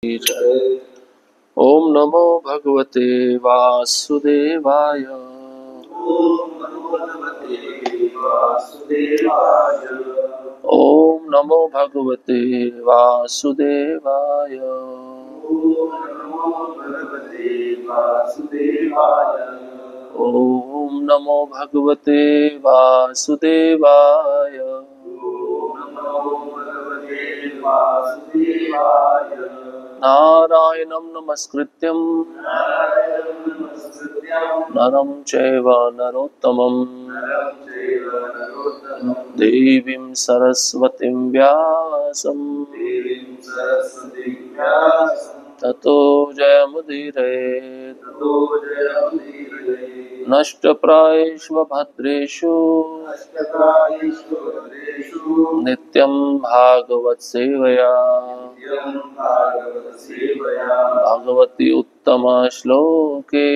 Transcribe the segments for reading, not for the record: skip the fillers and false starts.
ओम नमो भगवते वासुदेवाय। ओम नमो भगवते वासुदेवाय। ओम नमो भगवते वासुदेवाय। नारायणं नमस्कृत्यं नरं चैव नरोत्तमं देवीं सरस्वतीं व्यासं ततो जयमुदीरयेत्। नष्टप्रायेषु भद्रेषु नित्यं भागवत सेवया भगवती उत्तम श्लोके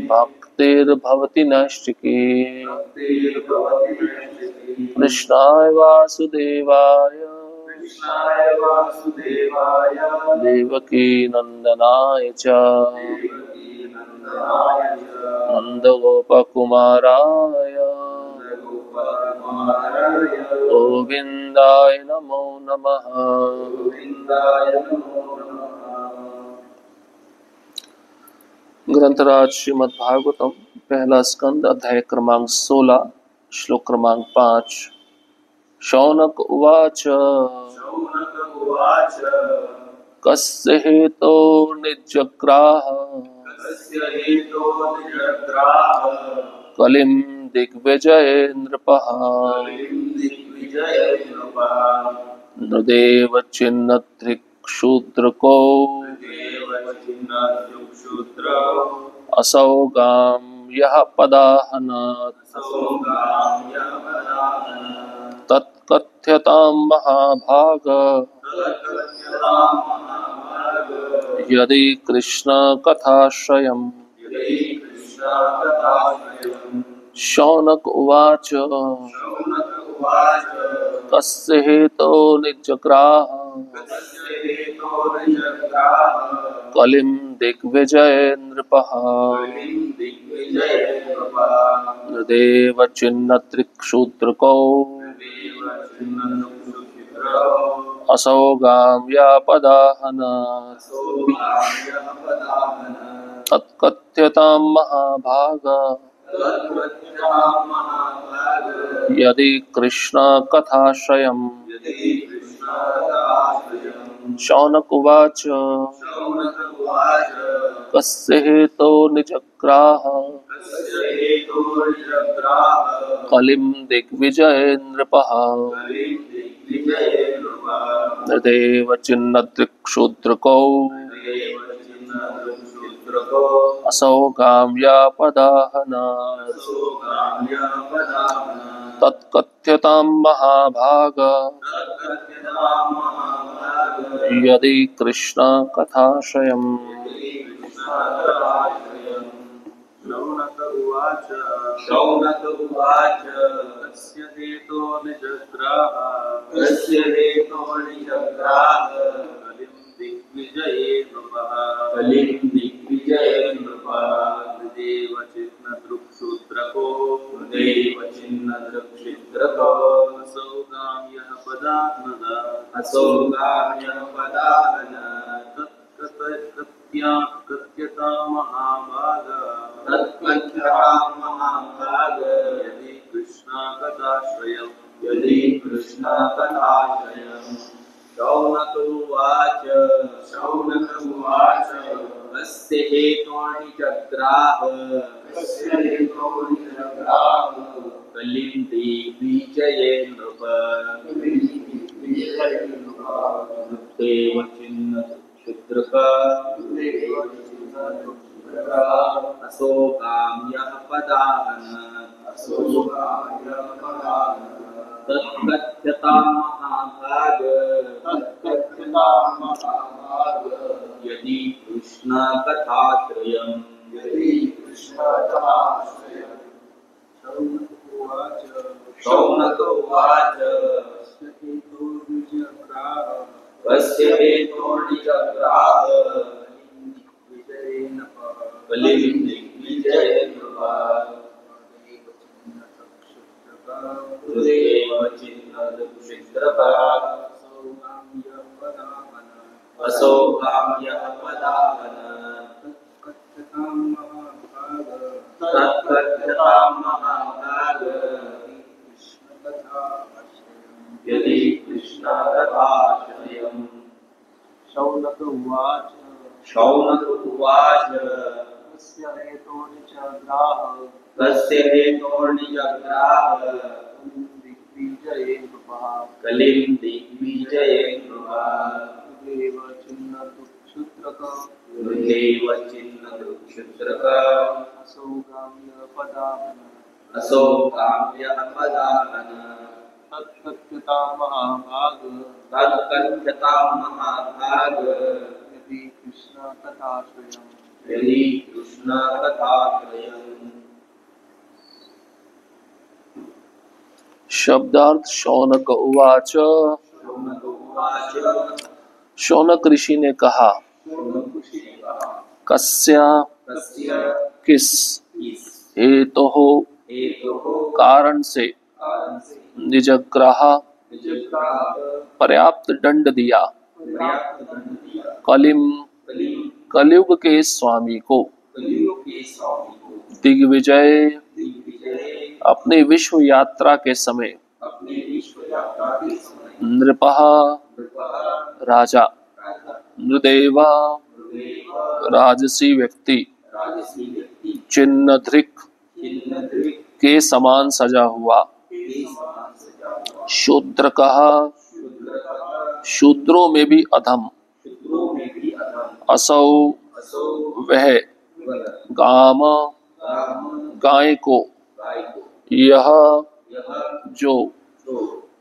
भक्तिर्भवति नैष्ठिकी। कृष्णाय वासुदेवाय देवकी नंदनाय च नंदगोपकुमाराय गोविंदाय नमो नमः। ग्रंथराज श्रीमद् भागवतम पहला स्कंद अध्याय क्रमांक 16 श्लोक क्रमांक 5। शौनक उवाच कस्य हेतो निजग्राह कलिं दिग्विजय नृपः। नृदेव चिन्ह त्रिक्षुद्रको असौ गां यः पदाहनात् तत्कथ्यतां महाभाग यदि कृष्ण कथाश्रयम्। शौनक उवाच कस्य हेतो निजग्राह कलिं दिग्विजय नृपः। नृदेव चिन्ह त्रिक्षुद्रको असौ गां व्यापदाहनात् तत्कथ्यतां महाभाग यदि कृष्ण कथाश्रयम्। शौनक उवाच कस्य हेतो निजग्राह कलिं दिग्विजय नृपः। नृदेव चिन्ह त्रिक्षुद्रको असौ गां व्यापदाहनात् तत्कथ्यतां महाभाग यदि कृष्ण कथाश्रयम्। शौनक उवाच कस्य हेतो निजग्राह कलिं दिग्विजये नृपः। नृदेव चिन्ह त्रिक्षुद्रको असौ गां यः पदाहनात् कथ्यतां महाभाग यदि कृष्ण कथाश्रयम्। शौनक उवाच कस्य हेतो निजग्राह कलिं दिग्विजये नृप। नृदेव चिन्ह क्षुद्रक असौ गां यः पदाहनात् तत्कथ्यतां महाभाग यदि कृष्ण कथाश्रयम्। शौनक उवाच कस्य हेतोर्निजग्राह कलिं दिग्विजयेन हृदेव चिन्नदक्षिद्रपात् असौ काम्यः पदावन तत्कथ्यतां महाभाग यदि कृष्णकथाश्रयम्। शौनक उवाच शौनक उवाच कस्य हेतोर्निजग्राह कस्य हेतोर्निजग्राह दिग्विजये नृपः कलिं दिग्विजये नृपः हृदेव चिन्नदुक्षुत्रक हृदेव चिन्नदुक्षुत्रक असौ काम्यपदावन असौ काम्यः पदावन तत्कथ्यतां महाभाग तत्कथ्यतां महाभाग यदि कृष्णकथाश्रयम्। यदि कृष्णकथाश्रयम्। शब्दार्थ शौनक उवाच शौनक उवाच शौनक ऋषि ने कहा शौनक ऋषि ने कहा कस्य कस्य किस किस हेतुः हेतोः कारण से कारण से निजग्राह निजग्राह पर्याप्त दंड दिया पर्याप्त दंड दिया कलिम कलिं कलयुग के स्वामी को कलियुग के स्वामी को दिग्विजय दिग्विजय अपनी विश्व यात्रा के समय अपने विश्व यात्रा के समय नृपः नृपः राजा राजा नृदेवा हृदेव राजसी व्यक्ति राजसी व्यक्ति चिन्हधृक चिन्नदृक् के समान सजा हुआ के समान सजा हुआ शूद्रकः शूद्रकः शूद्रों में भी अधम शूद्रों में भी अधम असौ असौ वह वह गाम राम गाय को गाय को यह यह जो जो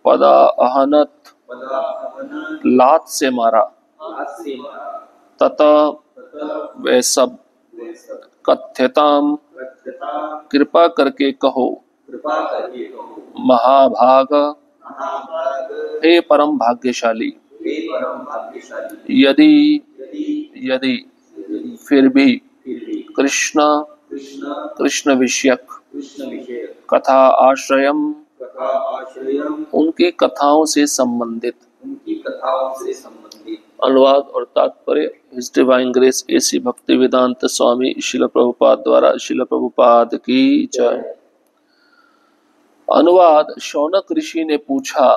पदा अहनत पदावन लात से मारा हाथ से मारा तथा तथा वह सब वे सब कथ्यताम कथ्यता कृपा करके कहो कृपा करके कहो महाभाग महाभाग हे परम भाग्यशाली हे परम भाग्यशाली यदि यदि यदि यदि फिर भी फिर भी कृष्ण कृष्ण कृष्ण विषयक कृष्ण विषय कथा आश्रयम कथा आश्रयम उनकी कथाओं से संबंधित उनकी कथाओं से संबंधित अनुवाद और तात्पर्य हिज डिवाइन ग्रेस एसी भक्ति वेदांत स्वामी शिल प्रभुपाद द्वारा शिल प्रभुपाद की जय। अनुवाद शौनक ऋषि ने पूछा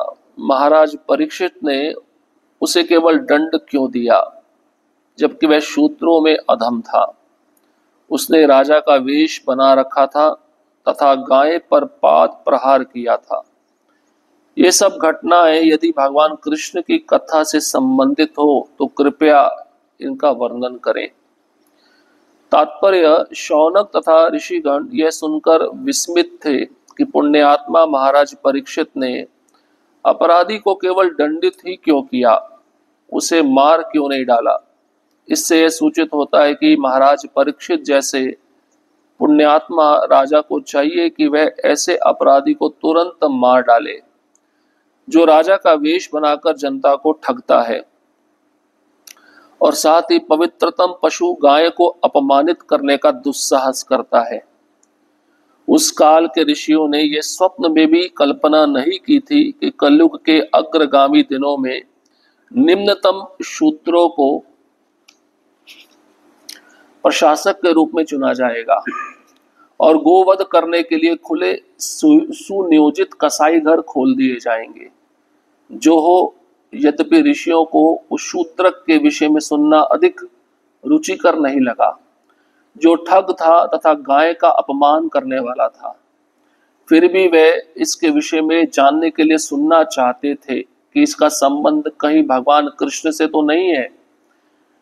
महाराज परीक्षित ने उसे केवल दंड क्यों दिया जबकि वह शूद्रों में अधम था। उसने राजा का वेश बना रखा था तथा गाय पर पाद प्रहार किया था। ये सब घटनाएं यदि भगवान कृष्ण की कथा से संबंधित हो तो कृपया इनका वर्णन करें। तात्पर्य शौनक तथा ऋषिगण यह सुनकर विस्मित थे कि पुण्यात्मा महाराज परीक्षित ने अपराधी को केवल दंडित ही क्यों किया, उसे मार क्यों नहीं डाला। इससे यह सूचित होता है कि महाराज परीक्षित जैसे पुण्यात्मा राजा को चाहिए कि वह ऐसे अपराधी को तुरंत मार डाले जो राजा का वेश बनाकर जनता को ठगता है और साथ ही पवित्रतम पशु गाय को अपमानित करने का दुस्साहस करता है। उस काल के ऋषियों ने यह स्वप्न में भी कल्पना नहीं की थी कि कलयुग के अग्रगामी दिनों में निम्नतम शूद्रों को प्रशासक के रूप में चुना जाएगा और गोवध करने के लिए खुले सुनियोजित कसाई घर खोल दिए जाएंगे। जो हो, यद्यपि ऋषियों को उस शूद्रक के विषय में सुनना अधिक रुचिकर नहीं लगा जो ठग था तथा गाय का अपमान करने वाला था। फिर भी वे इसके विषय में जानने के लिए सुनना चाहते थे कि इसका संबंध कहीं भगवान कृष्ण से तो नहीं है।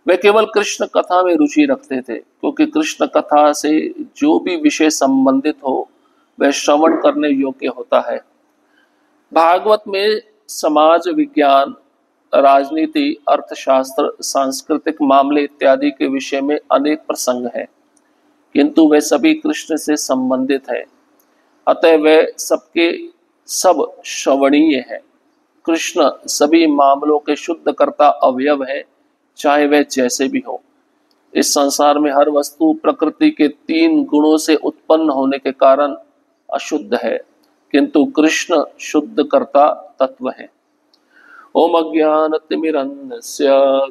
वे केवल कृष्ण कथा में रुचि रखते थे क्योंकि कृष्ण कथा से जो भी विषय संबंधित हो वह श्रवण करने योग्य होता है। भागवत में समाज विज्ञान, राजनीति, अर्थशास्त्र, सांस्कृतिक मामले इत्यादि के विषय में अनेक प्रसंग हैं, किंतु वे सभी कृष्ण से संबंधित हैं, अतः वे सबके सब श्रवणीय हैं। कृष्ण सभी मामलों के शुद्ध करता अवयव है, चाहे वह जैसे भी हो। इस संसार में हर वस्तु प्रकृति के 3 गुणों से उत्पन्न होने के कारण अशुद्ध है, किंतु कृष्ण शुद्ध करता तत्व है। ओम अज्ञानतिमिरन्धस्य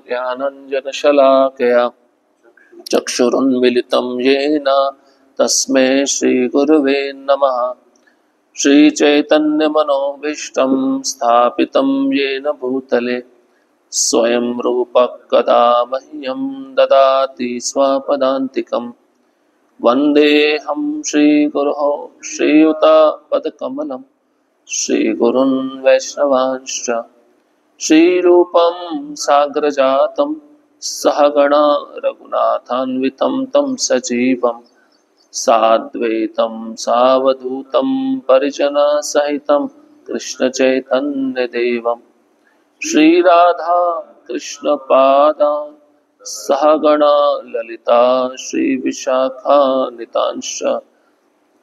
ज्ञानाञ्जनशलाकया चक्षुरुन्मिलितं येन तस्मै श्रीगुरुवे नमः। श्रीचैतन्यमनोभीष्टं स्थापितं येन भूतले स्वयं रूपः कदा मह्यं ददाति स्वपदान्तिकम्। वन्देऽहं श्रीगुरोः श्रीयुतापदकमलं श्रीगुरुन् वैष्णवांश्च श्रीरूपं साग्रजातं सहगणा रघुनाथान्वितं तं सजीवं साद्वैतं सावधूतं परिजनसहितं कृष्णचैतन्यदेवं श्रीराधा कृष्णपादान् सहगणा ललिता श्रीविशाखान्वितांश्च।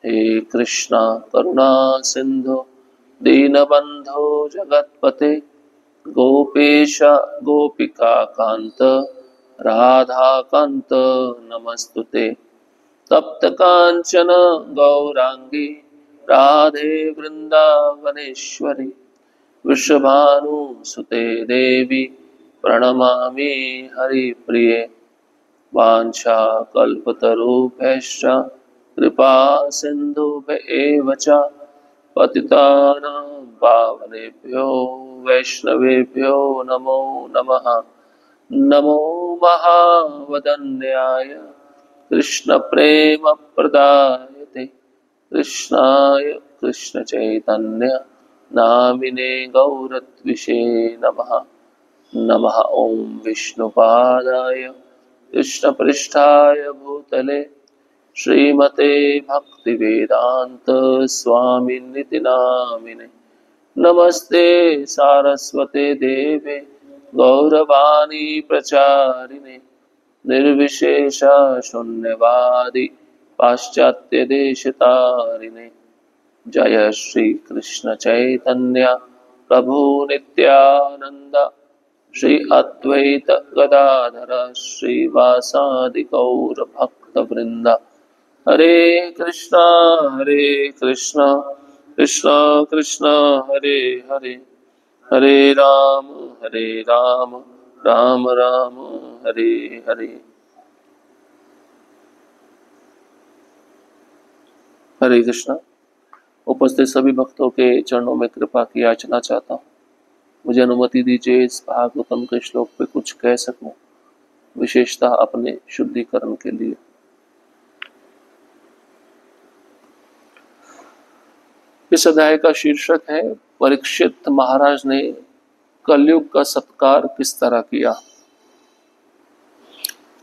हे कृष्णा करुणा सिंधु दीनबंधो जगत्पते गोपेश गोपिका कांत राधा कांत नमस्तुते। तप्त कांचन गौरांगी राधे वृंदावनेश्वरी वृषभानुसुते देवी प्रणमामि हरिप्रिये। वाञ्छाकल्पतरुभ्यश्च कृपा सिन्धुभ्येव च पतितानां पावनेभ्यो वैष्णवेभ्यो नमो नमः। नमो महावदन्याय कृष्णप्रेमप्रदायते कृष्णाय कृष्णचैतन्य नामिने गौरत्विषे नमः। नमः ओम विष्णुपादाय कृष्णपृष्ठाय भूतले श्रीमते भक्तिवेदांत स्वामिनिति नामिने। नमस्ते सारस्वते देवे गौरवाणी प्रचारिणे निर्विशेष शून्यवादी पाश्चात्य देशतारिणे। जय श्री कृष्ण चैतन्य प्रभु नित्यानंद श्री अद्वैत गदाधर श्रीवासादि गौर भक्त वृंद। हरे कृष्णा कृष्णा कृष्णा हरे हरे हरे राम राम राम हरे हरे। हरे कृष्णा। उपस्थित सभी भक्तों के चरणों में कृपा की याचना चाहता हूँ। मुझे अनुमति दीजिए इस भागवतम के श्लोक पे कुछ कह सकूं, विशेषतः अपने शुद्धिकरण के लिए। इस अध्याय का शीर्षक है परीक्षित महाराज ने कलयुग का सत्कार किस तरह किया।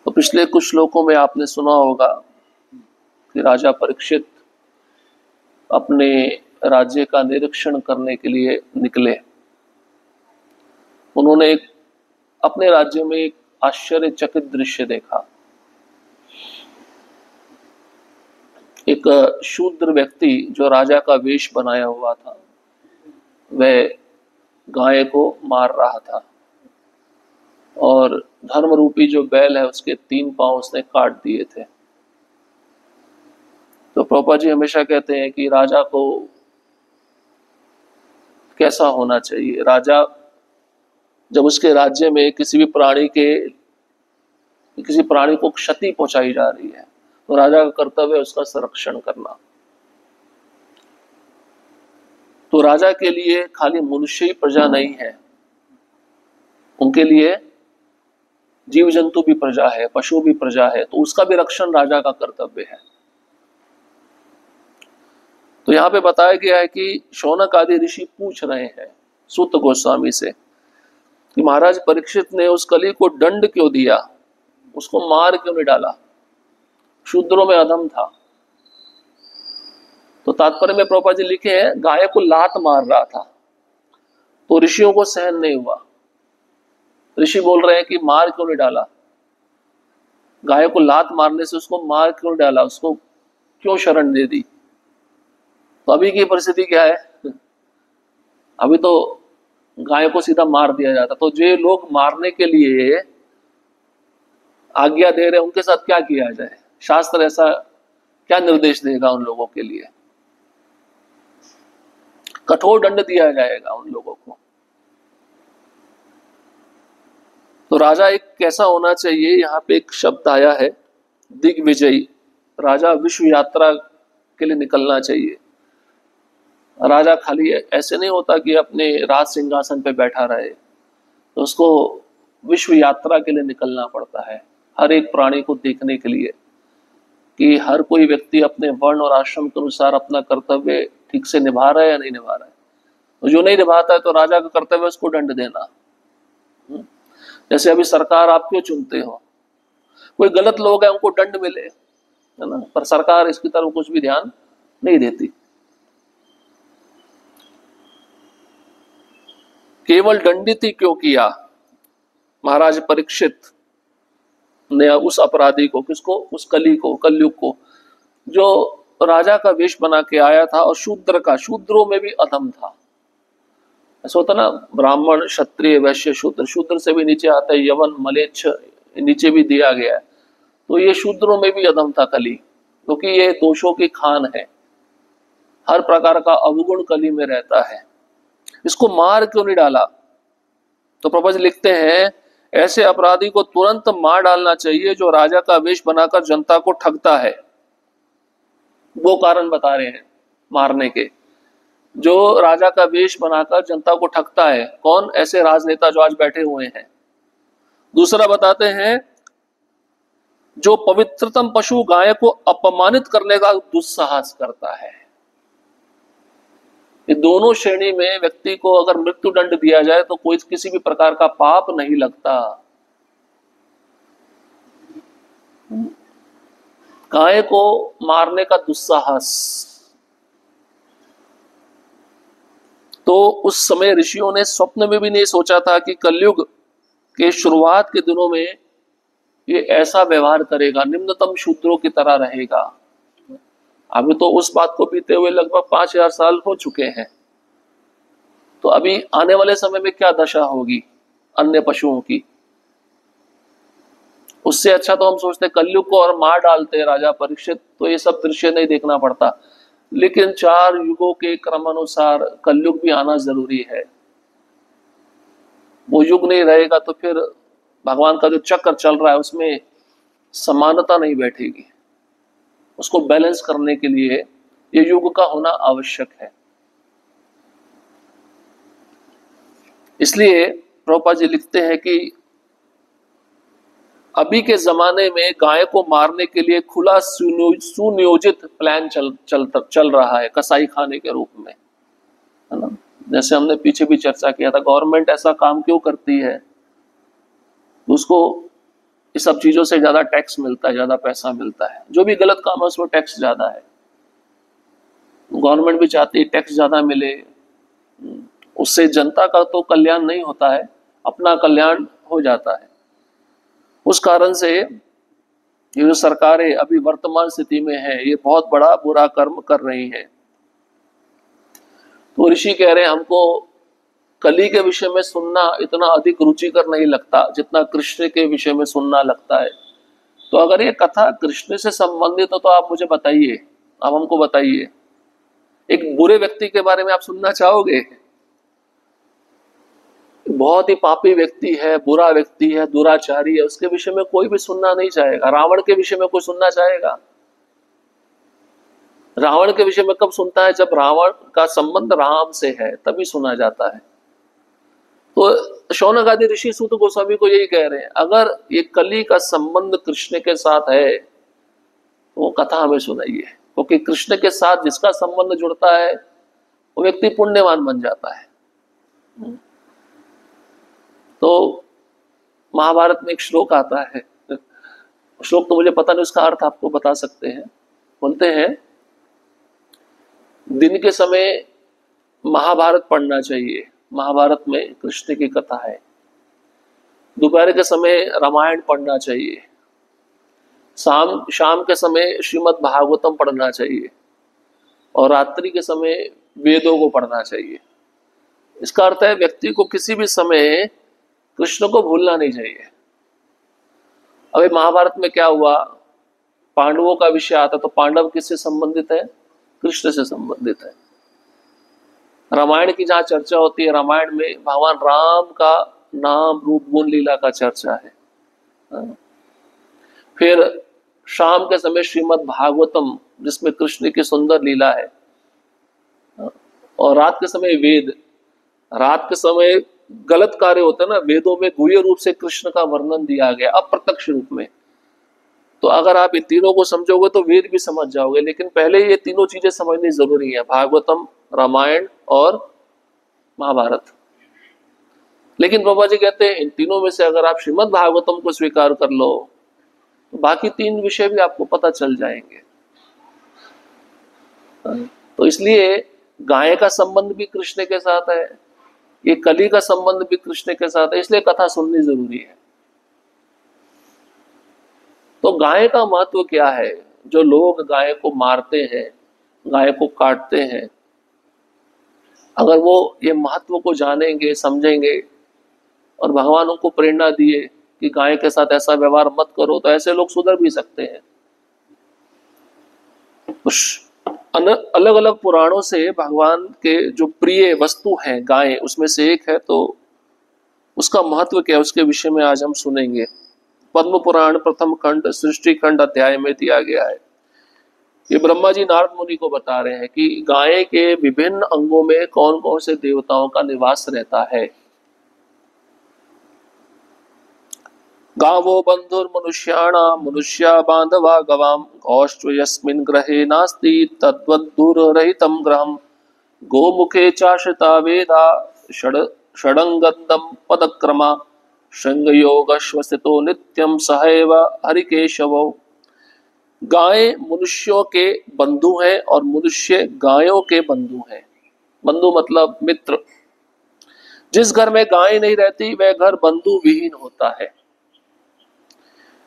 तो पिछले कुछ श्लोकों में आपने सुना होगा कि राजा परीक्षित अपने राज्य का निरीक्षण करने के लिए निकले। उन्होंने अपने राज्य में एक आश्चर्यचकित दृश्य देखा। एक शूद्र व्यक्ति जो राजा का वेश बनाया हुआ था, वह गाय को मार रहा था और धर्म रूपी जो बैल है उसके 3 पांव उसने काट दिए थे। तो प्रभुपाद जी हमेशा कहते हैं कि राजा को कैसा होना चाहिए। राजा जब उसके राज्य में किसी प्राणी को क्षति पहुंचाई जा रही है तो राजा का कर्तव्य है उसका संरक्षण करना। तो राजा के लिए खाली मनुष्य ही प्रजा नहीं है, उनके लिए जीव जंतु भी प्रजा है, पशु भी प्रजा है, तो उसका भी रक्षण राजा का कर्तव्य है। तो यहाँ पे बताया गया है कि शौनक आदि ऋषि पूछ रहे हैं सूत गोस्वामी से कि महाराज परीक्षित ने उस कली को दंड क्यों दिया, उसको मार क्यों नहीं डाला, शूद्रों में अधम था। तो तात्पर्य में प्रभुपाद जी लिखे हैं गाय को लात मार रहा था तो ऋषियों को सहन नहीं हुआ। ऋषि बोल रहे हैं कि मार क्यों नहीं डाला, गाय को लात मारने से उसको मार क्यों डाला, उसको क्यों शरण दे दी। तो अभी की परिस्थिति क्या है, अभी तो गाय को सीधा मार दिया जाता। तो जो लोग मारने के लिए आज्ञा दे रहे हैं उनके साथ क्या किया जाए? शास्त्र ऐसा क्या निर्देश देगा उन लोगों के लिए? कठोर दंड दिया जाएगा उन लोगों को। तो राजा एक कैसा होना चाहिए? यहाँ पे एक शब्द आया है दिग्विजयी। राजा विश्व यात्रा के लिए निकलना चाहिए। राजा खाली ऐसे नहीं होता कि अपने राज सिंहासन पे बैठा रहे, तो उसको विश्व यात्रा के लिए निकलना पड़ता है, हर एक प्राणी को देखने के लिए कि हर कोई व्यक्ति अपने वर्ण और आश्रम के अनुसार अपना कर्तव्य ठीक से निभा रहा है या नहीं निभा रहा है। तो जो नहीं निभाता है तो राजा का कर्तव्य है उसको दंड देना। जैसे अभी सरकार आप क्यों चुनते हो? कोई गलत लोग हैं उनको दंड मिले, है ना, पर सरकार इसकी तरफ कुछ भी ध्यान नहीं देती। केवल दंडित ही क्यों किया महाराज परीक्षित ने उस अपराधी को? किसको? उस कली को, कलयुग को, जो राजा का वेश बना के आया था और शूद्र का, शूद्रों में भी अधम था। ऐसा होता ना, ब्राह्मण, क्षत्रिय, वैश्य, शूद्र, शूद्र से भी नीचे आता है यवन, मलेच्छ, नीचे भी दिया गया है। तो ये शूद्रों में भी अधम था कली, क्योंकि ये दोषों की खान है, हर प्रकार का अवगुण कली में रहता है। इसको मार क्यों नहीं डाला? तो प्रभु जी लिखते हैं ऐसे अपराधी को तुरंत मार डालना चाहिए जो राजा का वेश बनाकर जनता को ठगता है। वो कारण बता रहे हैं मारने के, जो राजा का वेश बनाकर जनता को ठगता है। कौन? ऐसे राजनेता जो आज बैठे हुए हैं। दूसरा बताते हैं जो पवित्रतम पशु गाय को अपमानित करने का दुस्साहस करता है। ये दोनों श्रेणी में व्यक्ति को अगर मृत्यु दंड दिया जाए तो कोई किसी भी प्रकार का पाप नहीं लगता। गाय को मारने का दुस्साहस। तो उस समय ऋषियों ने स्वप्न में भी नहीं सोचा था कि कलयुग के शुरुआत के दिनों में ये ऐसा व्यवहार करेगा, निम्नतम शूद्रों की तरह रहेगा। अभी तो उस बात को बीते हुए लगभग 5000 साल हो चुके हैं। तो अभी आने वाले समय में क्या दशा होगी अन्य पशुओं की? उससे अच्छा तो हम सोचते कलयुग को और मार डालते राजा परीक्षित, तो ये सब दृश्य नहीं देखना पड़ता। लेकिन 4 युगों के क्रमानुसार कलयुग भी आना जरूरी है। वो युग नहीं रहेगा तो फिर भगवान का जो चक्र चल रहा है उसमें समानता नहीं बैठेगी। उसको बैलेंस करने के लिए ये युग का होना आवश्यक है। इसलिए प्रभुपाद जी लिखते हैं कि अभी के जमाने में गाय को मारने के लिए खुला सुनियोजित प्लान चल रहा है कसाई खाने के रूप में, है ना। जैसे हमने पीछे भी चर्चा किया था, गवर्नमेंट ऐसा काम क्यों करती है? उसको इस सब चीजों से ज्यादा टैक्स मिलता है, ज्यादा पैसा मिलता है। जो भी गलत काम है उसमें टैक्स ज्यादा है। गवर्नमेंट भी चाहती है टैक्स ज्यादा मिले, उससे जनता का तो कल्याण नहीं होता है, अपना कल्याण हो जाता है। उस कारण से ये जो सरकारें अभी वर्तमान स्थिति में है ये बहुत बड़ा बुरा कर्म कर रही हैं। तो ऋषि कह रहे हैं हमको कली के विषय में सुनना इतना अधिक रुचिकर नहीं लगता जितना कृष्ण के विषय में सुनना लगता है। तो अगर ये कथा कृष्ण से संबंधित हो तो आप मुझे बताइए, आप हमको बताइए, एक बुरे व्यक्ति के बारे में आप सुनना चाहोगे? बहुत ही पापी व्यक्ति है, बुरा व्यक्ति है, दुराचारी है, उसके विषय में कोई भी सुनना नहीं चाहेगा। रावण के विषय में कोई सुनना चाहेगा? रावण के विषय में कब सुनता है? जब रावण का संबंध राम से है तभी सुना जाता है। तो शौनक आदि ऋषि सूत गोस्वामी को यही कह रहे हैं, अगर ये कली का संबंध कृष्ण के साथ है तो वो कथा हमें सुनाइए, क्योंकि कृष्ण के साथ जिसका संबंध जुड़ता है वो व्यक्ति पुण्यवान बन जाता है। तो महाभारत में एक श्लोक आता है, श्लोक तो मुझे पता नहीं, उसका अर्थ आपको बता सकते हैं। बोलते हैं दिन के समय महाभारत पढ़ना चाहिए, महाभारत में कृष्ण की कथा है। दोपहर के समय रामायण पढ़ना चाहिए, शाम के समय श्रीमद् भागवतम पढ़ना चाहिए, और रात्रि के समय वेदों को पढ़ना चाहिए। इसका अर्थ है व्यक्ति को किसी भी समय कृष्ण को भूलना नहीं चाहिए। अभी महाभारत में क्या हुआ, पांडवों का विषय आता तो पांडव किससे संबंधित है, कृष्ण से संबंधित है। रामायण की जहां चर्चा होती है, रामायण में भगवान राम का नाम रूप गुण लीला का चर्चा है। फिर शाम के समय श्रीमद् भागवतम जिसमें कृष्ण की सुंदर लीला है, और रात के समय वेद, रात के समय गलत कार्य होते हैं ना, वेदों में गुह्य रूप से कृष्ण का वर्णन दिया गया अप्रत्यक्ष रूप में। तो अगर आप इन तीनों को समझोगे तो वेद भी समझ जाओगे, लेकिन पहले ये तीनों चीजें समझनी जरूरी है, भागवतम, रामायण और महाभारत। लेकिन बाबा जी कहते हैं इन तीनों में से अगर आप श्रीमद् भागवतम को स्वीकार कर लो तो बाकी तीन विषय भी आपको पता चल जाएंगे। तो इसलिए गाय का संबंध भी कृष्ण के साथ है, ये कली का संबंध भी कृष्ण के साथ है, इसलिए कथा सुननी जरूरी है। तो गाय का महत्व क्या है? जो लोग गाय को मारते हैं, गाय को काटते हैं, अगर वो ये महत्व को जानेंगे, समझेंगे और भगवान उनको प्रेरणा दिए कि गाय के साथ ऐसा व्यवहार मत करो, तो ऐसे लोग सुधर भी सकते हैं। अलग अलग पुराणों से भगवान के जो प्रिय वस्तु हैं गाय, उसमें से एक है, तो उसका महत्व क्या है उसके विषय में आज हम सुनेंगे। पद्म पुराण प्रथम खंड सृष्टि खंड अध्याय में दिया गया है। ये ब्रह्मा जी नारद मुनि को बता रहे हैं कि गाय के विभिन्न अंगों में कौन कौन से देवताओं का निवास रहता है। गावो बंधुर्मनुष्याणां मनुष्या बांधवा गवाम गौश्च यस्मिन् ग्रहे नास्ति तद्वद्दूररहितं ग्रहम् गोमुखे चाश्रिता वेदा षडंगन्दं पदक्रमा शृंगयोगश्वसितो नित्यं सहैव हरिकेशवो। गाय मनुष्यों के बंधु हैं और मनुष्य गायों के बंधु हैं। बंधु मतलब मित्र। जिस घर में गाय नहीं रहती वह घर बंधु विहीन होता है।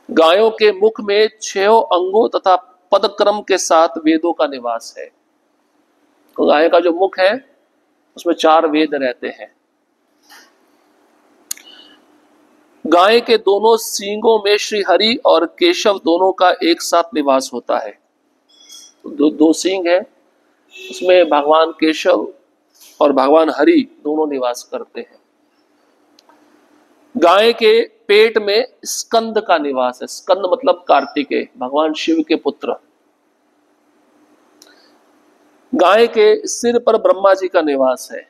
गायों के मुख में 6 अंगों तथा पदक्रम के साथ वेदों का निवास है। तो गाय का जो मुख है उसमें 4 वेद रहते हैं। गाय के दोनों सींगों में श्री हरि और केशव दोनों का एक साथ निवास होता है। दो सींग है, उसमें भगवान केशव और भगवान हरि दोनों निवास करते हैं। गाय के पेट में स्कंद का निवास है। स्कंद मतलब कार्तिकेय, भगवान शिव के पुत्र। गाय के सिर पर ब्रह्मा जी का निवास है।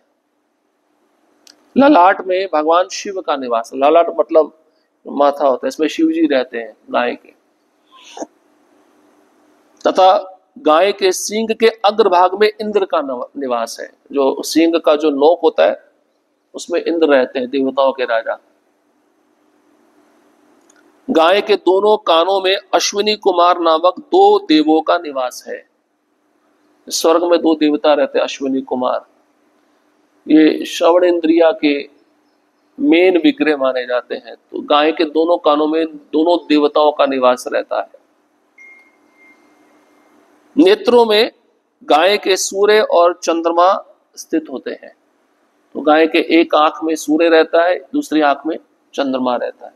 ललाट में भगवान शिव का निवास। ललाट मतलब माथा होता है, इसमें शिव जी रहते हैं गाय के। तथा गाय के सींग के अग्रभाग में इंद्र का निवास है। जो सींग का जो नोक होता है उसमें इंद्र रहते हैं, देवताओं के राजा। गाय के दोनों कानों में अश्विनी कुमार नामक 2 देवों का निवास है। स्वर्ग में 2 देवता रहते हैं, अश्विनी कुमार। ये श्रवण इंद्रिया के मेन विग्रह माने जाते हैं। तो गाय के दोनों कानों में दोनों देवताओं का निवास रहता है। नेत्रों में गाय के सूर्य और चंद्रमा स्थित होते हैं। तो गाय के एक आंख में सूर्य रहता है, दूसरी आंख में चंद्रमा रहता है।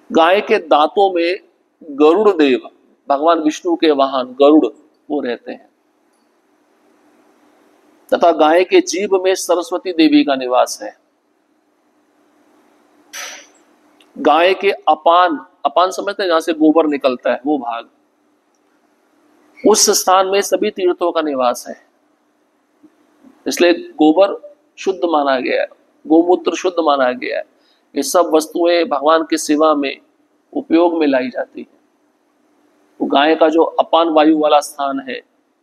गाय के दांतों में गरुड़ देव, भगवान विष्णु के वाहन गरुड़, वो रहते हैं। तथा गाय के जीभ में सरस्वती देवी का निवास है। गाय के अपान, अपान समझते हैं जहां से गोबर निकलता है वो भाग, उस स्थान में सभी तीर्थों का निवास है। इसलिए गोबर शुद्ध माना गया है, गोमूत्र शुद्ध माना गया है। ये सब वस्तुएं भगवान की सेवा में उपयोग में लाई जाती है। तो गाय का जो अपान वायु वाला स्थान है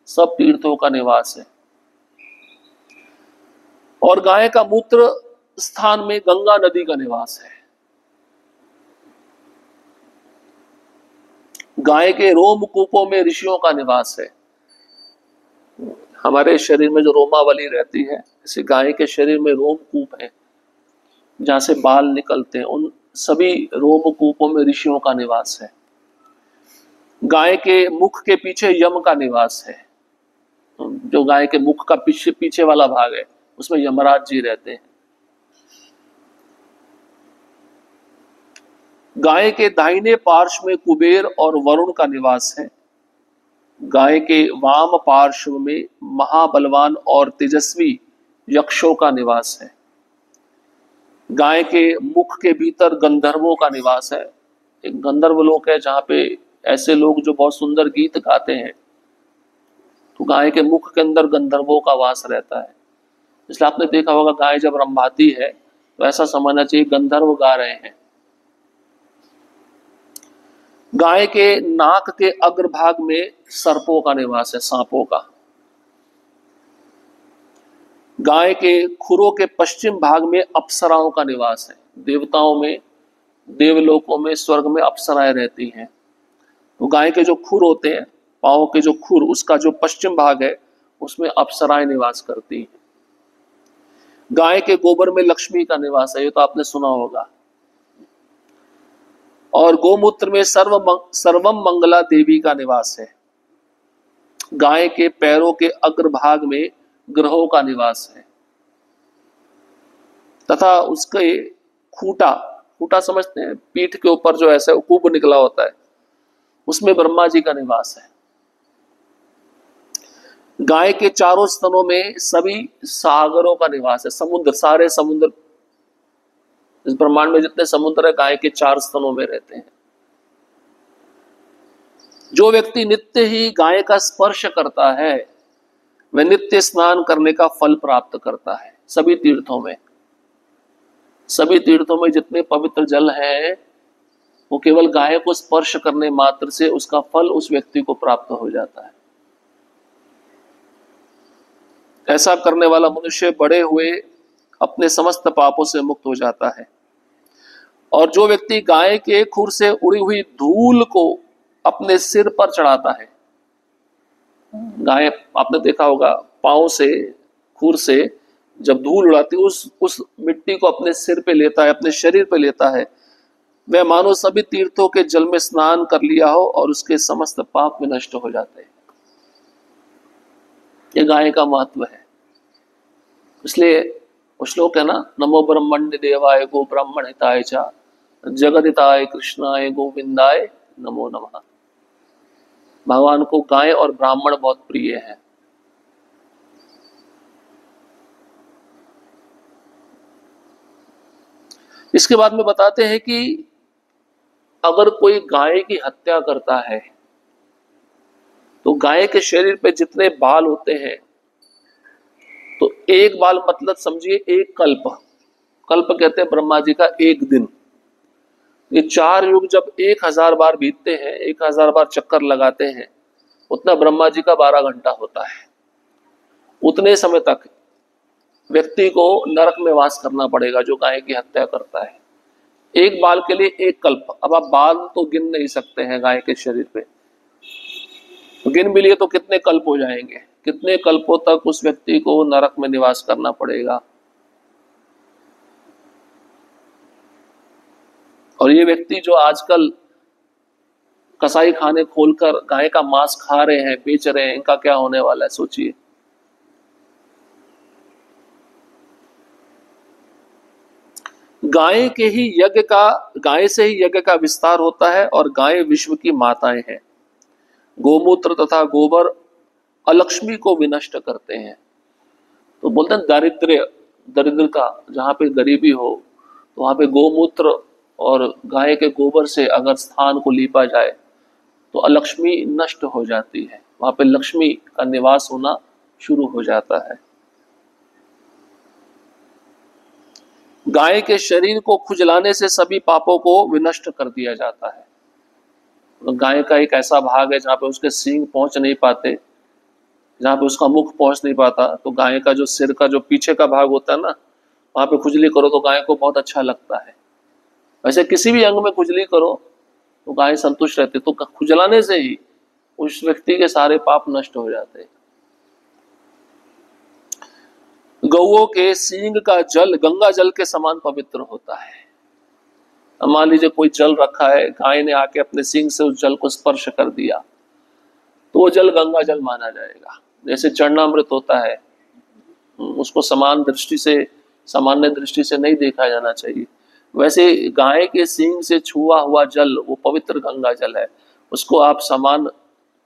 सब तीर्थों का निवास है। और गाय का मूत्र स्थान में गंगा नदी का निवास है। गाय के रोमकूपों में ऋषियों का निवास है। हमारे शरीर में जो रोमावली रहती है, जैसे गाय के शरीर में रोमकूप है जहां से बाल निकलते हैं, उन सभी रोमकूपों में ऋषियों का निवास है। गाय के मुख के पीछे यम का निवास है। जो गाय के मुख का पीछे पीछे वाला भाग है, उसमें यमराज जी रहते हैं। गाय के दाहिने पार्श्व में कुबेर और वरुण का निवास है। गाय के वाम पार्श्व में महाबलवान और तेजस्वी यक्षों का निवास है। गाय के मुख के भीतर गंधर्वों का निवास है। एक गंधर्व लोक है जहाँ पे ऐसे लोग जो बहुत सुंदर गीत गाते हैं, तो गाय के मुख के अंदर गंधर्वों का वास रहता है। इसलिए आपने देखा होगा गाय जब रंभाती है तो ऐसा समझना चाहिए गंधर्व गा रहे हैं। गाय के नाक के अग्रभाग में सर्पों का निवास है, सांपों का। गाय के खुरों के पश्चिम भाग में अप्सराओं का निवास है। देवताओं में, देवलोकों में, स्वर्ग में अप्सराएं रहती हैं। तो गाय के जो खुर होते हैं, पांव के जो खुर, उसका जो पश्चिम भाग है उसमें अप्सराएं निवास करती हैं। गाय के गोबर में लक्ष्मी का निवास है, ये तो आपने सुना होगा। और गोमूत्र में सर्वम मंगला देवी का निवास है। गाय के पैरों के अग्रभाग में ग्रहों का निवास है तथा उसके खूटा, खूटा समझते हैं, पीठ के ऊपर जो ऐसा कुब निकला होता है, उसमें ब्रह्मा जी का निवास है। गाय के चारों स्तनों में सभी सागरों का निवास है। समुद्र, सारे समुद्र, इस ब्रह्मांड में जितने समुद्र है गाय के 4 स्तनों में रहते हैं। जो व्यक्ति नित्य ही गाय का स्पर्श करता है वह नित्य स्नान करने का फल प्राप्त करता है। सभी तीर्थों में, सभी तीर्थों में जितने पवित्र जल है वो केवल गाय को स्पर्श करने मात्र से उसका फल उस व्यक्ति को प्राप्त हो जाता है। ऐसा करने वाला मनुष्य बड़े हुए अपने समस्त पापों से मुक्त हो जाता है। और जो व्यक्ति गाय के खुर से उड़ी हुई धूल को अपने सिर पर चढ़ाता है, गाय आपने देखा होगा पांव से, खुर से जब धूल उड़ाती है उस मिट्टी को अपने सिर पे लेता है, अपने शरीर पे लेता है, वह मानो सभी तीर्थों के जल में स्नान कर लिया हो और उसके समस्त पाप में नष्ट हो जाते हैं। ये गाय का महत्व है। इसलिए वो श्लोक है ना, नमो ब्रह्मण्य देवाय गो ब्राह्मण हिताय च जगदिताय कृष्णाय गोविंदाय नमो नमः। भगवान को गाय और ब्राह्मण बहुत प्रिय है। इसके बाद में बताते हैं कि अगर कोई गाय की हत्या करता है तो गाय के शरीर पे जितने बाल होते हैं, तो एक बाल मतलब समझिए एक कल्प। कल्प कहते हैं ब्रह्मा जी का एक दिन। ये 4 युग जब 1000 बार बीतते हैं, 1000 बार चक्कर लगाते हैं, उतना ब्रह्मा जी का 12 घंटा होता है। उतने समय तक व्यक्ति को नरक में वास करना पड़ेगा जो गाय की हत्या करता है। एक बाल के लिए एक कल्प। अब आप बाल तो गिन नहीं सकते हैं गाय के शरीर पे, गिन भी लिए तो कितने कल्प हो जाएंगे, कितने कल्पों तक उस व्यक्ति को नरक में निवास करना पड़ेगा। और ये व्यक्ति जो आजकल कसाई खाने खोलकर गाय का मांस खा रहे हैं, बेच रहे हैं, इनका क्या होने वाला है सोचिए। गाय के ही यज्ञ का, गाय से ही यज्ञ का विस्तार होता है और गाय विश्व की माताएं हैं। गोमूत्र तथा गोबर अलक्ष्मी को विनष्ट करते हैं। तो बोलते हैं दरिद्र का, जहां पे गरीबी हो तो वहां पे गोमूत्र और गाय के गोबर से अगर स्थान को लीपा जाए तो अलक्ष्मी नष्ट हो जाती है, वहां पे लक्ष्मी का निवास होना शुरू हो जाता है। गाय के शरीर को खुजलाने से सभी पापों को विनष्ट कर दिया जाता है। तो गाय का एक ऐसा भाग है जहाँ पे उसके सींग पहुंच नहीं पाते, जहाँ पे उसका मुख पहुंच नहीं पाता, तो गाय का जो सिर का जो पीछे का भाग होता है ना, वहां पे खुजली करो तो गाय को बहुत अच्छा लगता है। वैसे किसी भी अंग में खुजली करो तो गाय संतुष्ट रहती, तो खुजलाने से ही उस व्यक्ति के सारे पाप नष्ट हो जाते हैं। गौओं के सींग का जल गंगा जल के समान पवित्र होता है। मान लीजिए कोई जल रखा है, गाय ने आके अपने सींग से उस जल को स्पर्श कर दिया तो वो जल गंगा जल माना जाएगा। जैसे चरणामृत होता है, उसको सामान्य दृष्टि से नहीं देखा जाना चाहिए। वैसे गाय के सींग से छुआ हुआ जल वो पवित्र गंगा जल है, उसको आप समान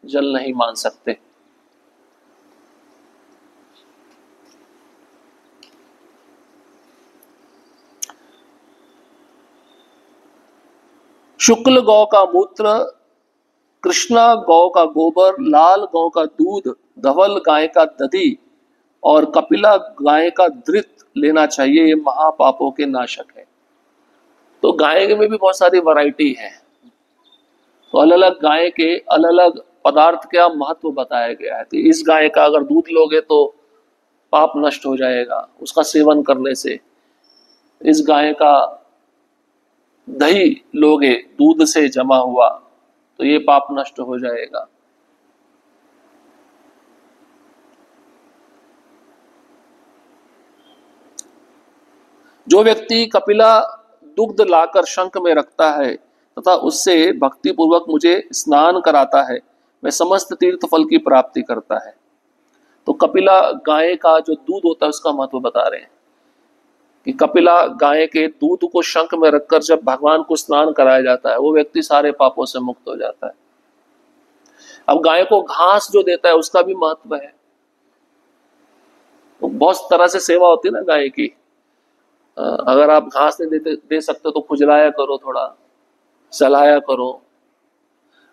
जल नहीं मान सकते। शुक्ल गौ का मूत्र, कृष्णा गौ का गोबर, लाल गौ का दूध, धवल गाय का दधी और कपिला गाय का धृत लेना चाहिए, ये महापापों के नाशक है। तो गाय में भी बहुत सारी वैरायटी है, तो अलग अलग गाय के अलग अलग पदार्थ का महत्व बताया गया है। तो इस गाय का अगर दूध लोगे तो पाप नष्ट हो जाएगा उसका सेवन करने से। इस गाय का दही लोगे दूध से जमा हुआ तो ये पाप नष्ट हो जाएगा। जो व्यक्ति कपिला दुग्ध लाकर शंख में रखता है तथा उससे भक्ति पूर्वक मुझे स्नान कराता है, वह समस्त तीर्थ फल की प्राप्ति करता है। तो कपिला गाय का जो दूध होता है उसका महत्व बता रहे हैं कि कपिला गाय के दूध को शंख में रखकर जब भगवान को स्नान कराया जाता है वो व्यक्ति सारे पापों से मुक्त हो जाता है। अब गाय को घास जो देता है उसका भी महत्व है। तो बहुत तरह से सेवा होती है ना गाय की। अगर आप घास नहीं दे सकते तो खुजलाया करो, थोड़ा सहलाया करो।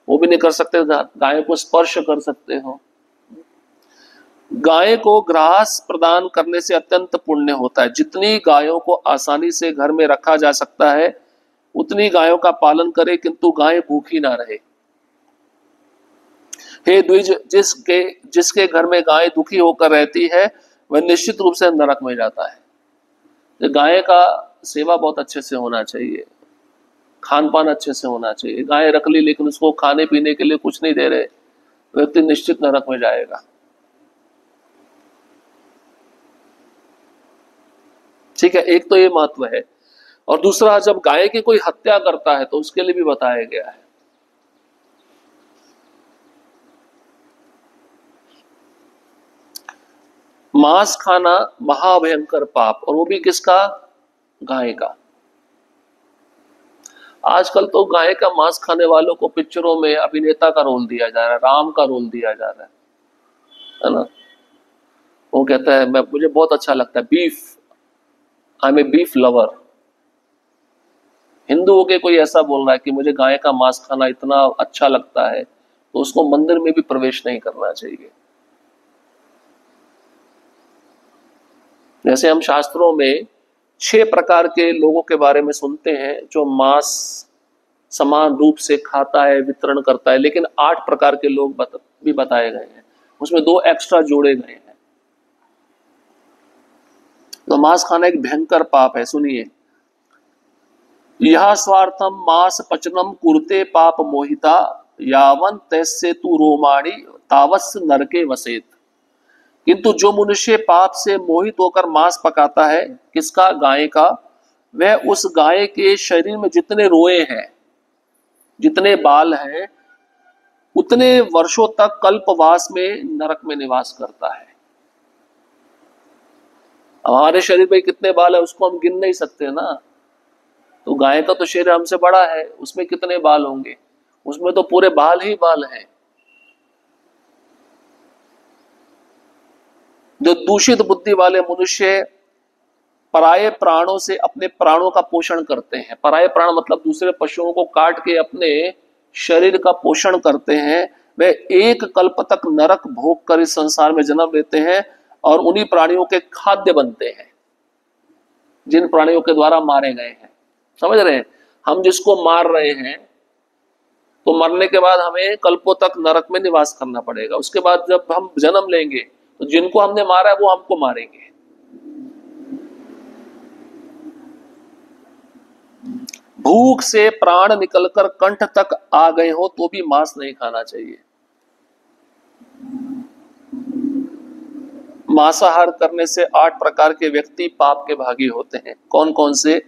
वो भी नहीं कर सकते गाय को स्पर्श कर सकते हो। गाय को ग्रास प्रदान करने से अत्यंत पुण्य होता है। जितनी गायों को आसानी से घर में रखा जा सकता है उतनी गायों का पालन करे, किंतु गाय भूखी ना रहे। हे द्विज, जिसके घर में गाय दुखी होकर रहती है वह निश्चित रूप से नरक में जाता है। गाय का सेवा बहुत अच्छे से होना चाहिए, खान पान अच्छे से होना चाहिए। गाय रख ली लेकिन उसको खाने पीने के लिए कुछ नहीं दे रहे, व्यक्ति निश्चित नरक में जाएगा। ठीक है, एक तो ये महत्व है। और दूसरा, जब गाय की कोई हत्या करता है तो उसके लिए भी बताया गया है। मांस खाना महाभयंकर पाप, और वो भी किसका? गाय का। आजकल तो गाय का मांस खाने वालों को पिक्चरों में अभिनेता का रोल दिया जा रहा है, राम का रोल दिया जा रहा है ना। वो कहता है मुझे बहुत अच्छा लगता है beef, I am a beef lover. हिंदुओं के कोई ऐसा बोल रहा है कि मुझे गाय का मांस खाना इतना अच्छा लगता है तो उसको मंदिर में भी प्रवेश नहीं करना चाहिए। जैसे हम शास्त्रों में 6 प्रकार के लोगों के बारे में सुनते हैं जो मांस समान रूप से खाता है, वितरण करता है, लेकिन 8 प्रकार के लोग भी बताए गए हैं, उसमें 2 एक्स्ट्रा जोड़े गए हैं। तो मांस खाना एक भयंकर पाप है। सुनिए, यह स्वार्थम मांस पचनम कुरते पाप मोहिता, यावन तैसे तू रोमाणी तावस नरके वसेत। किंतु जो मनुष्य पाप से मोहित होकर मांस पकाता है, किसका? गाय का, वह उस गाय के शरीर में जितने रोए हैं, जितने बाल हैं, उतने वर्षों तक कल्पवास में नरक में निवास करता है। हमारे शरीर में कितने बाल है उसको हम गिन नहीं सकते ना। तो गाय का तो शरीर हमसे बड़ा है, उसमें कितने बाल होंगे? उसमें तो पूरे बाल ही बाल हैं। जो दूषित बुद्धि वाले मनुष्य पराये प्राणों से अपने प्राणों का पोषण करते हैं, पराये प्राण मतलब दूसरे पशुओं को काट के अपने शरीर का पोषण करते हैं, वे एक कल्प तक नरक भोग कर इस संसार में जन्म लेते हैं और उन्हीं प्राणियों के खाद्य बनते हैं जिन प्राणियों के द्वारा मारे गए हैं। समझ रहे हैं? हम जिसको मार रहे हैं तो मरने के बाद हमें कल्पों तक नरक में निवास करना पड़ेगा। उसके बाद जब हम जन्म लेंगे तो जिनको हमने मारा है वो हमको मारेंगे। भूख से प्राण निकलकर कंठ तक आ गए हो तो भी मांस नहीं खाना चाहिए। मांसाहार करने से 8 प्रकार के व्यक्ति पाप के भागी होते हैं। कौन कौन से?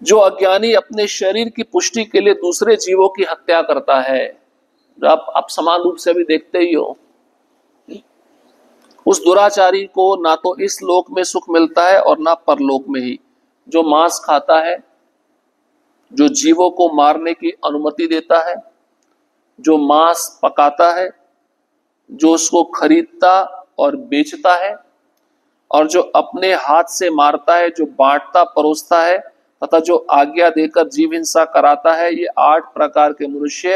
जो अज्ञानी अपने शरीर की पुष्टि के लिए दूसरे जीवों की हत्या करता है। आप समान रूप से भी देखते ही हो, उस दुराचारी को ना तो इस लोक में सुख मिलता है और ना परलोक में ही। जो मांस खाता है, जो जीवों को मारने की अनुमति देता है, जो मांस पकाता है, जो उसको खरीदता और बेचता है, और जो अपने हाथ से मारता है, जो बांटता परोसता है तथा जो आज्ञा देकर जीव हिंसा कराता है, ये 8 प्रकार के मनुष्य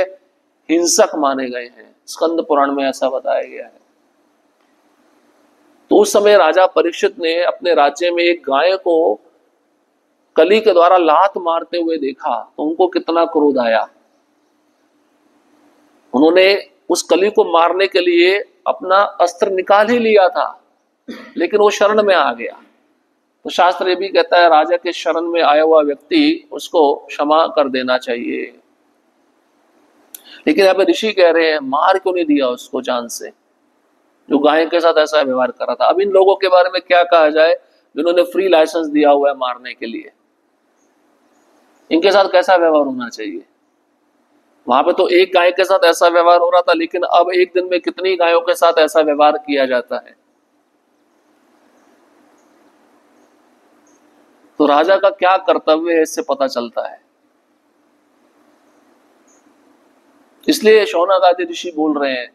हिंसक माने गए हैं। स्कंद पुराण में ऐसा बताया गया है। तो उस समय राजा परीक्षित ने अपने राज्य में एक गाय को कली के द्वारा लात मारते हुए देखा तो उनको कितना क्रोध आया। उन्होंने उस कली को मारने के लिए अपना अस्त्र निकाल ही लिया था, लेकिन वो शरण में आ गया। तो शास्त्र ये भी कहता है राजा के शरण में आया हुआ व्यक्ति उसको क्षमा कर देना चाहिए। लेकिन यहाँ पे ऋषि कह रहे हैं मार क्यों नहीं दिया उसको जान से, जो गाय के साथ ऐसा व्यवहार कर रहा था। अब इन लोगों के बारे में क्या कहा जाए जिन्होंने फ्री लाइसेंस दिया हुआ है मारने के लिए, इनके साथ कैसा व्यवहार होना चाहिए। वहां पे तो एक गाय के साथ ऐसा व्यवहार हो रहा था, लेकिन अब एक दिन में कितनी गायों के साथ ऐसा व्यवहार किया जाता है। तो राजा का क्या कर्तव्य है इससे पता चलता है। इसलिए शौनक आदि ऋषि बोल रहे हैं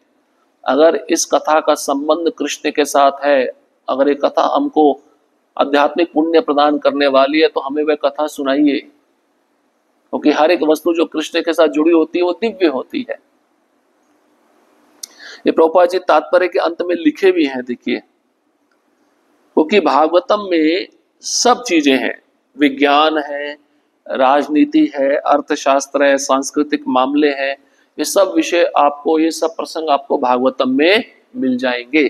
अगर इस कथा का संबंध कृष्ण के साथ है, अगर ये कथा हमको आध्यात्मिक पुण्य प्रदान करने वाली है तो हमें वह कथा सुनाइए, क्योंकि हर एक वस्तु जो कृष्ण के साथ जुड़ी होती है वो दिव्य होती है। ये प्रभुपाद जी तात्पर्य के अंत में लिखे भी हैं, देखिए, क्योंकि भागवतम में सब चीजें हैं, विज्ञान है, राजनीति है, अर्थशास्त्र है, सांस्कृतिक मामले हैं, ये सब विषय आपको, ये सब प्रसंग आपको भागवतम में मिल जाएंगे।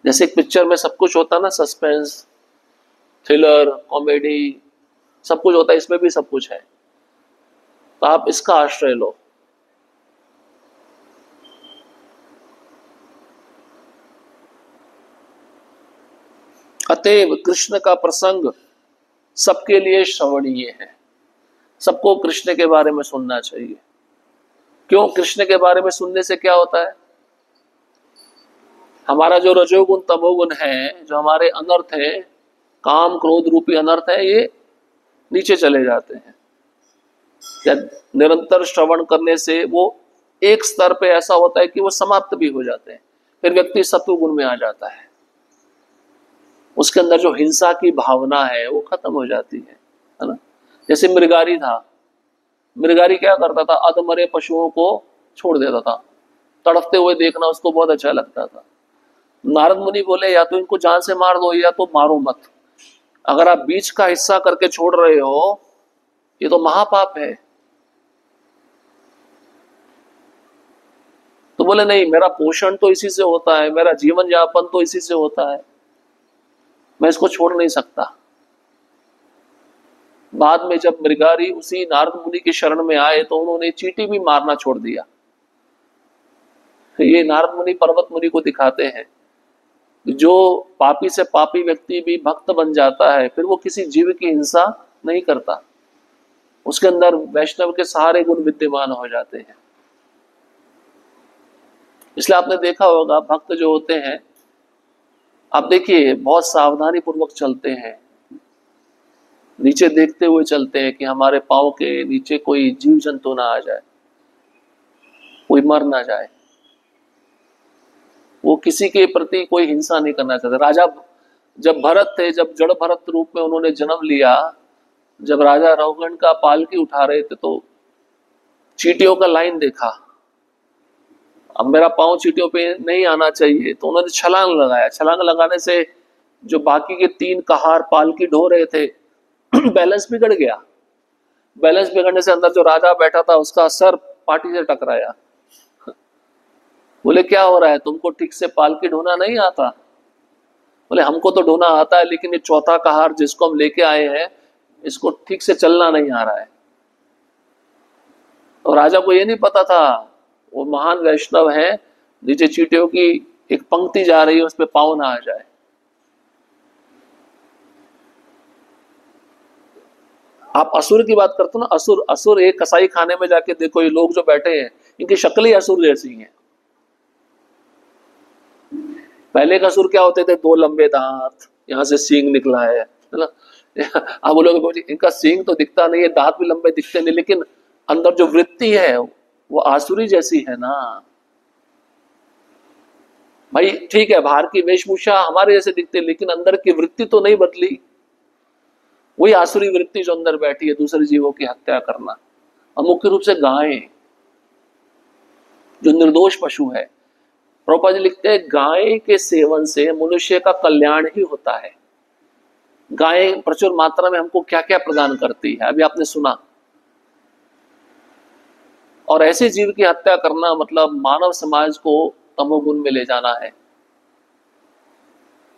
जैसे एक पिक्चर में सब कुछ होता है ना, सस्पेंस, थ्रिलर, कॉमेडी, सब कुछ होता है, इसमें भी सब कुछ है। तो आप इसका आश्रय लो। अतएव कृष्ण का प्रसंग सबके लिए श्रवणीय है, सबको कृष्ण के बारे में सुनना चाहिए। क्यों? कृष्ण के बारे में सुनने से क्या होता है, हमारा जो रजोगुण तमोगुण है, जो हमारे अनर्थ है, काम क्रोध रूपी अनर्थ है, ये नीचे चले जाते हैं। या निरंतर श्रवण करने से वो एक स्तर पे ऐसा होता है कि वो समाप्त भी हो जाते हैं, फिर व्यक्ति सत्वगुण में आ जाता है, उसके अंदर जो हिंसा की भावना है वो खत्म हो जाती है ना। जैसे मृगारी था, मृगारी क्या करता था, अधमरे पशुओं को छोड़ देता था, तड़पते हुए देखना उसको बहुत अच्छा लगता था। नारद मुनि बोले या तो इनको जान से मार दो या तो मारो मत, अगर आप बीच का हिस्सा करके छोड़ रहे हो ये तो महापाप है। तो बोले नहीं, मेरा पोषण तो इसी से होता है, मेरा जीवन यापन तो इसी से होता है, मैं इसको छोड़ नहीं सकता। बाद में जब मृगारी उसी नारद मुनि की शरण में आए तो उन्होंने चींटी भी मारना छोड़ दिया। ये नारद मुनि पर्वत मुनि को दिखाते हैं, जो पापी से पापी व्यक्ति भी भक्त बन जाता है फिर वो किसी जीव की हिंसा नहीं करता, उसके अंदर वैष्णव के सारे गुण विद्यमान हो जाते हैं। इसलिए आपने देखा होगा भक्त जो होते हैं, आप देखिए बहुत सावधानी पूर्वक चलते हैं, नीचे देखते हुए चलते हैं कि हमारे पांव के नीचे कोई जीव जंतु ना आ जाए, कोई मर ना जाए। वो किसी के प्रति कोई हिंसा नहीं करना चाहते। राजा जब भरत थे, जब जड़ भरत रूप में उन्होंने जन्म लिया, जब राजा रघुगण का पालकी उठा रहे थे तो चींटियों का लाइन देखा, अब मेरा पांव चींटियों पे नहीं आना चाहिए, तो उन्होंने छलांग लगाया। छलांग लगाने से जो बाकी के 3 कहार पालकी ढो रहे थे बैलेंस बिगड़ गया। बैलेंस बिगड़ने से अंदर जो राजा बैठा था उसका सर पाटी से टकराया। बोले क्या हो रहा है, तुमको ठीक से पालकी ढोना नहीं आता? बोले हमको तो ढोना आता है, लेकिन ये चौथा कहार जिसको हम लेके आए हैं इसको ठीक से चलना नहीं आ रहा है। और राजा को ये नहीं पता था, वो महान वैष्णव है, नीचे चींटियों की एक पंक्ति जा रही है, उस पर पाँव ना आ जाए। आप असुर की बात करते हो ना, असुर, असुर एक कसाई खाने में जाके देखो, ये लोग जो बैठे हैं इनकी शक्ल ही असुर जैसी है। पहले का असुर क्या होते थे, दो लंबे दांत, यहाँ से सींग निकला है ना। अब वो लोग बोले इनका सींग तो दिखता नहीं है, दांत भी लंबे दिखते नहीं, लेकिन अंदर जो वृत्ति है वो आसुरी जैसी है ना। भाई ठीक है, बाहर की वेशभूषा हमारे जैसे दिखते, लेकिन अंदर की वृत्ति तो नहीं बदली। वही आसुरी वृत्ति जो अंदर बैठी है, दूसरे जीवों की हत्या करना। और मुख्य रूप से गाय जो निर्दोष पशु है, प्रभुपाद जी लिखते हैं गाय के सेवन से मनुष्य का कल्याण ही होता है। गाय प्रचुर मात्रा में हमको क्या क्या प्रदान करती है, अभी आपने सुना। और ऐसे जीव की हत्या करना मतलब मानव समाज को तमोगुण में ले जाना है।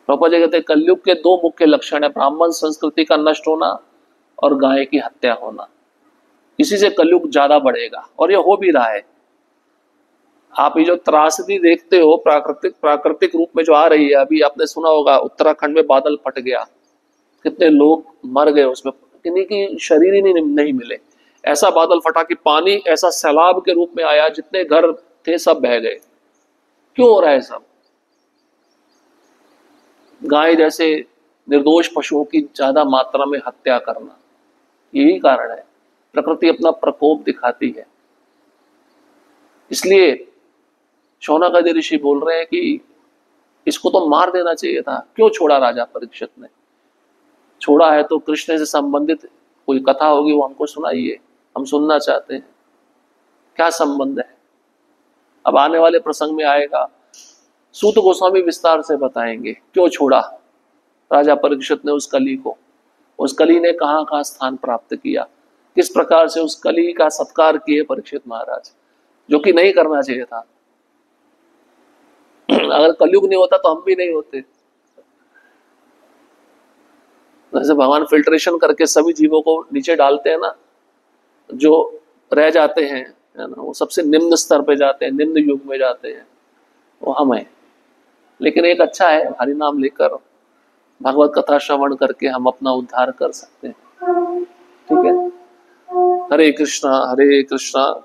प्रभुपाद जी कहते हैं कलयुग के दो मुख्य लक्षण है, ब्राह्मण संस्कृति का नष्ट होना और गाय की हत्या होना। इसी से कलयुग ज्यादा बढ़ेगा और ये हो भी रहा है। आप ये जो त्रासदी देखते हो प्राकृतिक रूप में जो आ रही है, अभी आपने सुना होगा उत्तराखंड में बादल फट गया, कितने लोग मर गए उसमें, किन्हीं की शरीर ही नहीं मिले। ऐसा बादल फटा कि पानी ऐसा सैलाब के रूप में आया, जितने घर थे सब बह गए। क्यों हो रहा है सब? गाय जैसे निर्दोष पशुओं की ज्यादा मात्रा में हत्या करना, यही कारण है। प्रकृति अपना प्रकोप दिखाती है। इसलिए शौनकादि ऋषि बोल रहे हैं कि इसको तो मार देना चाहिए था, क्यों छोड़ा राजा परीक्षित ने? छोड़ा है तो कृष्ण से संबंधित कोई कथा होगी, वो हमको सुनाइए, हम सुनना चाहते हैं। क्या संबंध है? अब आने वाले प्रसंग में आएगा, सूत गोस्वामी विस्तार से बताएंगे क्यों छोड़ा राजा परीक्षित ने उस कली को। उस कली ने कहां कहां स्थान प्राप्त किया, किस प्रकार से उस कली का सत्कार किए परीक्षित महाराज, जो कि नहीं करना चाहिए था। अगर कलयुग नहीं होता तो हम भी नहीं होते। जैसे भगवान फिल्ट्रेशन करके सभी जीवों को नीचे डालते हैं ना, जो रह जाते हैं है ना, वो सबसे निम्न स्तर पे जाते हैं, निम्न युग में जाते हैं, वो हम हैं। लेकिन एक अच्छा है, हरि नाम लेकर भगवत कथा श्रवण करके हम अपना उद्धार कर सकते हैं। ठीक है, हरे कृष्णा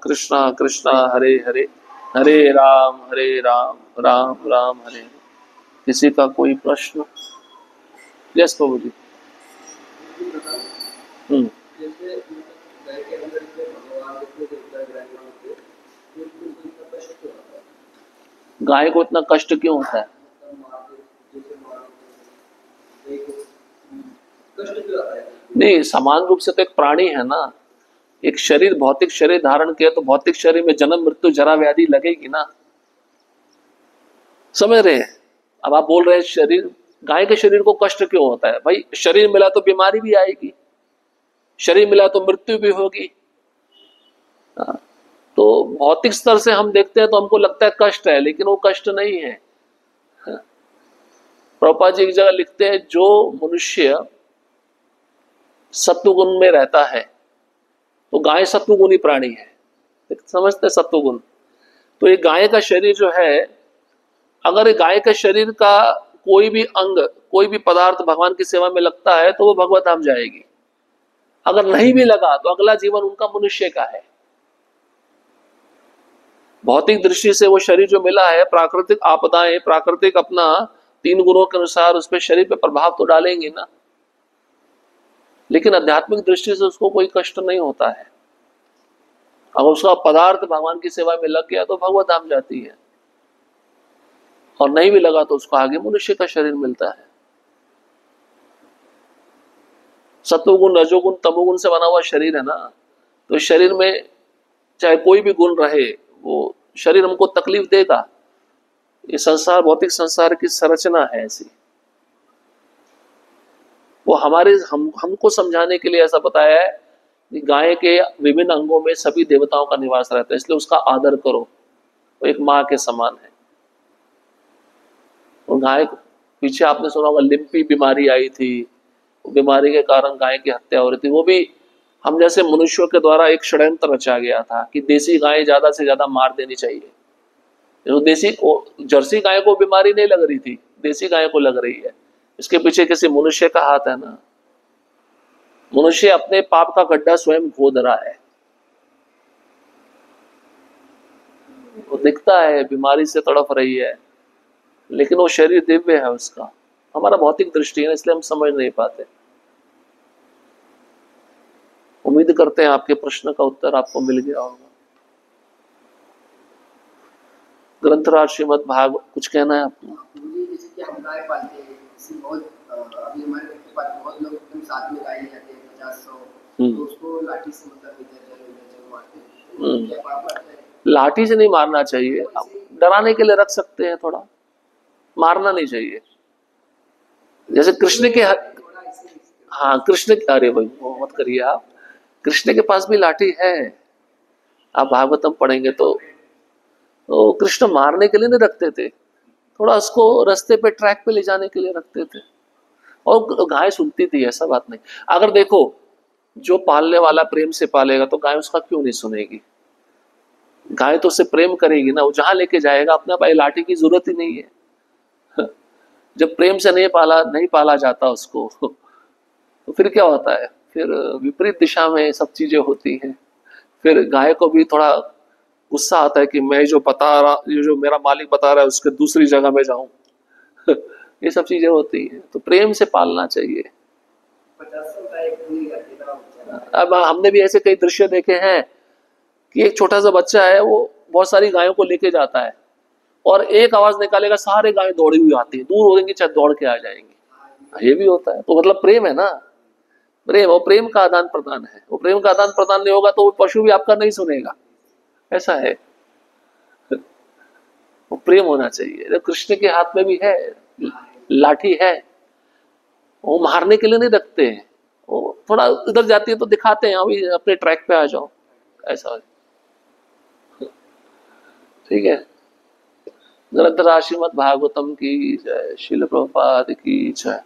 कृष्णा कृष्णा हरे हरे, हरे राम राम राम हरे हरे। किसी का कोई प्रश्न? यस प्रभु जी। गाय को इतना कष्ट क्यों होता है? नहीं, समान रूप से तो एक प्राणी है ना, एक शरीर, भौतिक शरीर धारण किया तो भौतिक शरीर में जन्म मृत्यु जरा व्याधि लगेगी ना, समझ रहे हैं? अब आप बोल रहे हैं शरीर, गाय के शरीर को कष्ट क्यों होता है? भाई शरीर मिला तो बीमारी भी आएगी, शरीर मिला तो मृत्यु भी होगी। तो भौतिक स्तर से हम देखते हैं तो हमको लगता है कष्ट है, लेकिन वो कष्ट नहीं है। प्रभुपाद जी एक जगह लिखते हैं जो मनुष्य सत्वगुण में रहता है, तो गाय सत्वगुणी प्राणी है, समझते हैं सत्वगुण। तो ये गाय का शरीर जो है, अगर ये गाय के शरीर का कोई भी अंग, कोई भी पदार्थ भगवान की सेवा में लगता है तो वो भगवत धाम जाएगी। अगर नहीं भी लगा तो अगला जीवन उनका मनुष्य का है। भौतिक दृष्टि से वो शरीर जो मिला है, प्राकृतिक आपदाएं, प्राकृतिक अपना 3 गुणों के अनुसार उस पर शरीर पे प्रभाव तो डालेंगे ना, लेकिन आध्यात्मिक दृष्टि से उसको कोई कष्ट नहीं होता है। अगर उसका पदार्थ भगवान की सेवा में लग गया तो भगवत धाम जाती है, और नहीं भी लगा तो उसको आगे मनुष्य का शरीर मिलता है। सत्वगुण, रजोगुण, तमोगुण से बना हुआ शरीर है ना, तो शरीर में चाहे कोई भी गुण रहे, वो शरीर हमको तकलीफ देगा। ये संसार, भौतिक संसार की संरचना है ऐसी। वो हमको समझाने के लिए ऐसा बताया है कि गाय के विभिन्न अंगों में सभी देवताओं का निवास रहता है, इसलिए उसका आदर करो, वो एक माँ के समान है। और गाय, पीछे आपने सुना होगा लिम्पी बीमारी आई थी, बीमारी के कारण गाय की हत्या हो रही थी। वो भी हम जैसे मनुष्यों के द्वारा एक षड्यंत्र रचा गया था कि देसी गाय ज्यादा से ज्यादा मार देनी चाहिए। जो देसी जर्सी गाय को बीमारी नहीं लग रही थी, देसी गाय को लग रही है। इसके पीछे किसी मनुष्य का हाथ है ना। मनुष्य अपने पाप का गड्ढा स्वयं खोद रहा है। वो दिखता है बीमारी से तड़प रही है, लेकिन वो शरीर दिव्य है उसका। हमारा भौतिक दृष्टि है इसलिए हम समझ नहीं पाते। उम्मीद करते हैं आपके प्रश्न का उत्तर आपको मिल गया होगा। ग्रंथराज श्रीमद् भागवत, कुछ कहना है आपको? जैसे कि हम गाय पालते हैं, बहुत अभी हमारे घर के पास बहुत लोग एकदम साथ में गाय ले जाते हैं 50-100, तो उसको लाठी से मतलब इधर मारते हैं, क्या पाप लगता है? लाठी से नहीं मारना चाहिए, आप डराने के लिए रख सकते हैं, थोड़ा मारना नहीं चाहिए। जैसे कृष्ण के, हाँ कृष्ण, अरे भाई वो मत करिए आप, कृष्ण के पास भी लाठी है। आप भागवतम पढ़ेंगे तो कृष्ण मारने के लिए नहीं रखते थे, थोड़ा उसको रास्ते पे ट्रैक पे ले जाने के लिए रखते थे। और गाय सुनती थी, ऐसा बात नहीं। अगर देखो जो पालने वाला प्रेम से पालेगा तो गाय उसका क्यों नहीं सुनेगी? गाय तो उससे प्रेम करेगी ना, वो जहां लेके जाएगा अपने आप, लाठी की जरूरत ही नहीं है। जब प्रेम से नहीं पाला जाता उसको तो फिर क्या होता है, फिर विपरीत दिशा में सब चीजें होती हैं। फिर गाय को भी थोड़ा गुस्सा आता है कि मैं जो मेरा मालिक बता रहा है उसके दूसरी जगह में जाऊं। ये सब चीजें होती हैं, तो प्रेम से पालना चाहिए। अब हमने भी ऐसे कई दृश्य देखे हैं कि एक छोटा सा बच्चा है, वो बहुत सारी गायों को लेके जाता है और एक आवाज निकालेगा, सारे गायें दौड़ी हुई आती है, दूर होंगी चाहे दौड़ के आ जाएंगी। ये भी होता है। तो मतलब प्रेम है ना, प्रेम, और प्रेम का आदान प्रदान है। वो प्रेम का आदान प्रदान नहीं होगा तो वो पशु भी आपका नहीं सुनेगा, ऐसा है। वो प्रेम होना चाहिए। कृष्ण के हाथ में भी है लाठी है, वो मारने के लिए नहीं रखते हैं, वो थोड़ा इधर जाती है तो दिखाते हैं अभी अपने ट्रैक पे आ जाओ, ऐसा है। ठीक है। ग्रंथराज श्रीमद् भागवतम की जय। श्रील प्रभुपाद की जय।